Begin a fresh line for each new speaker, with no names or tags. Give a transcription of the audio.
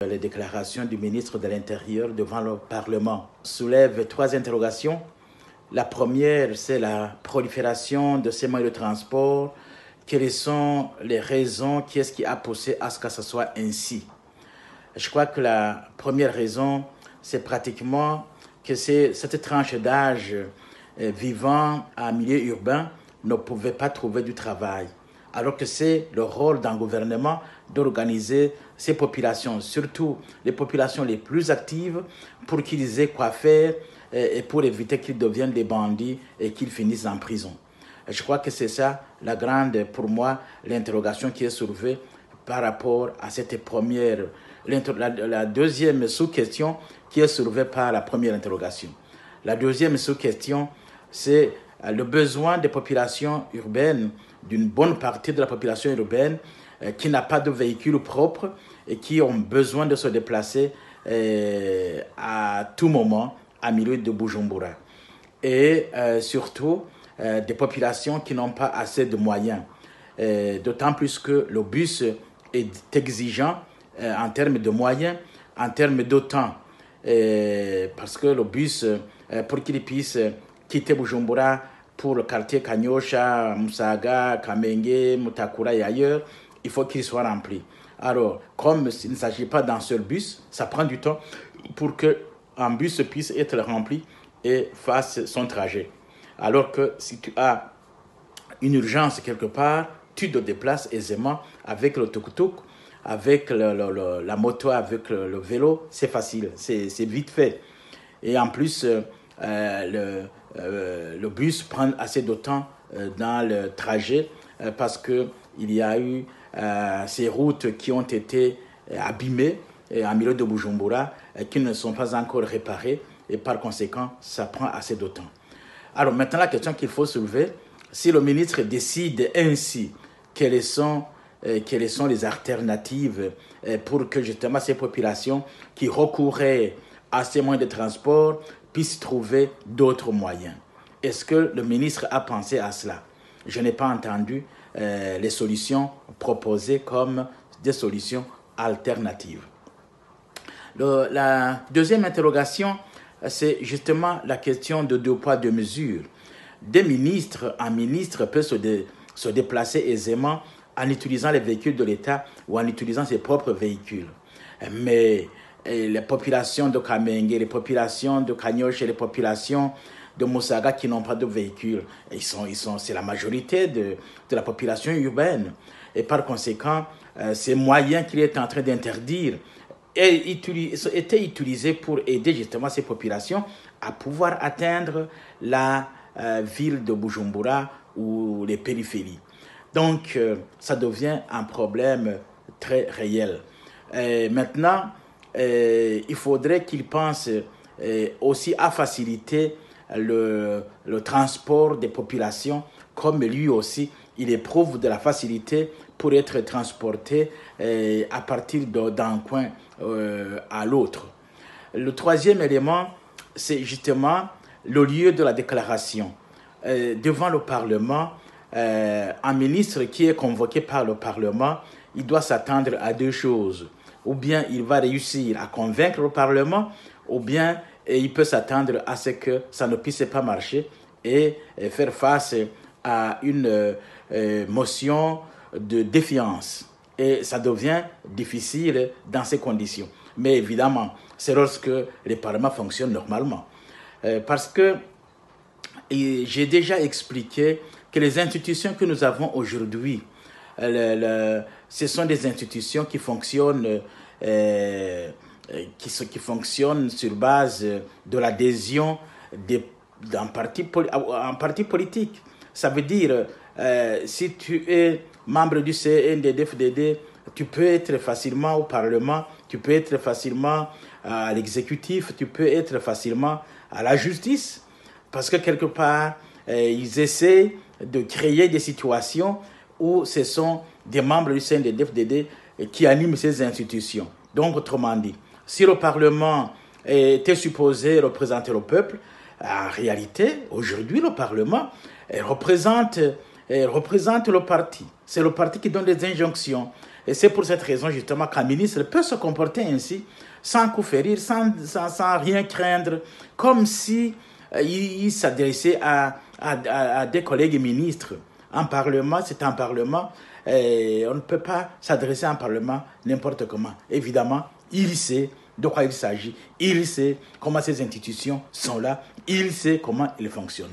Les déclarations du ministre de l'Intérieur devant le Parlement soulèvent trois interrogations. La première, c'est la prolifération de ces moyens de transport. Quelles sont les raisons, qu'est-ce qui a poussé à ce que ce soit ainsi? Je crois que la première raison, c'est pratiquement que cette tranche d'âge vivant en milieu urbain ne pouvait pas trouver du travail. Alors que c'est le rôle d'un gouvernement d'organiser ces populations, surtout les populations les plus actives, pour qu'ils aient quoi faire et pour éviter qu'ils deviennent des bandits et qu'ils finissent en prison. Je crois que c'est ça la grande, pour moi, l'interrogation qui est soulevée par rapport à cette première, la deuxième sous-question qui est soulevée par la première interrogation. La deuxième sous-question, c'est le besoin des populations urbaines, d'une bonne partie de la population urbaine qui n'a pas de véhicule propre et qui ont besoin de se déplacer à tout moment à milieu de Bujumbura. Et surtout, des populations qui n'ont pas assez de moyens. D'autant plus que le bus est exigeant en termes de moyens, en termes de temps. Parce que le bus, pour qu'il puisse quitter Bujumbura pour le quartier Kanyosha, Musaga, Kamenge, Mutakura et ailleurs, il faut qu'il soit rempli. Alors, comme il ne s'agit pas d'un seul bus, ça prend du temps pour qu'un bus puisse être rempli et fasse son trajet. Alors que si tu as une urgence quelque part, tu te déplaces aisément avec le tuk-tuk, avec la moto, avec le vélo, c'est facile, c'est vite fait. Et en plus, le bus prend assez de temps dans le trajet parce qu'il y a eu ces routes qui ont été abîmées en milieu de Bujumbura qui ne sont pas encore réparées et par conséquent, ça prend assez de temps. Alors maintenant, la question qu'il faut soulever, si le ministre décide ainsi, quelles sont les alternatives pour que justement ces populations qui recouraient à ces moyens de transport puissent trouver d'autres moyens. Est-ce que le ministre a pensé à cela? Je n'ai pas entendu les solutions proposées comme des solutions alternatives. La deuxième interrogation, c'est justement la question de deux poids, deux mesures. Un ministre peut se déplacer aisément en utilisant les véhicules de l'État ou en utilisant ses propres véhicules. Mais les populations de Kamenge, les populations de Kanyosha et les populations de Musaga qui n'ont pas de véhicules, c'est la majorité de la population urbaine. Et par conséquent, ces moyens qu'il est en train d'interdire étaient utilisés pour aider justement ces populations à pouvoir atteindre la ville de Bujumbura ou les périphéries. Donc, ça devient un problème très réel. Maintenant, il faudrait qu'il pense aussi à faciliter le transport des populations, comme lui aussi, il éprouve de la facilité pour être transporté à partir d'un coin à l'autre. Le troisième élément, c'est justement le lieu de la déclaration. Devant le Parlement, un ministre qui est convoqué par le Parlement, il doit s'attendre à deux choses. Ou bien il va réussir à convaincre le Parlement, ou bien il peut s'attendre à ce que ça ne puisse pas marcher et faire face à une motion de défiance. Et ça devient difficile dans ces conditions. Mais évidemment, c'est lorsque les parlements fonctionnent normalement. Parce que j'ai déjà expliqué que les institutions que nous avons aujourd'hui, ce sont des institutions qui fonctionnent, qui fonctionnent sur base de l'adhésion d'un parti politique. Ça veut dire, si tu es membre du CNDD-FDD, tu peux être facilement au Parlement, tu peux être facilement à l'exécutif, tu peux être facilement à la justice. Parce que quelque part, ils essaient de créer des situations où ce sont des membres du CNDD-FDD qui animent ces institutions. Donc, autrement dit, si le Parlement était supposé représenter le peuple, en réalité, aujourd'hui, le Parlement représente le parti. C'est le parti qui donne des injonctions. Et c'est pour cette raison, justement, qu'un ministre peut se comporter ainsi, sans coup férir, sans rien craindre, comme si il s'adressait à des collègues ministres. Un parlement, c'est un parlement. On ne peut pas s'adresser à un parlement n'importe comment. Évidemment, il sait de quoi il s'agit. Il sait comment ces institutions sont là. Il sait comment ils fonctionnent.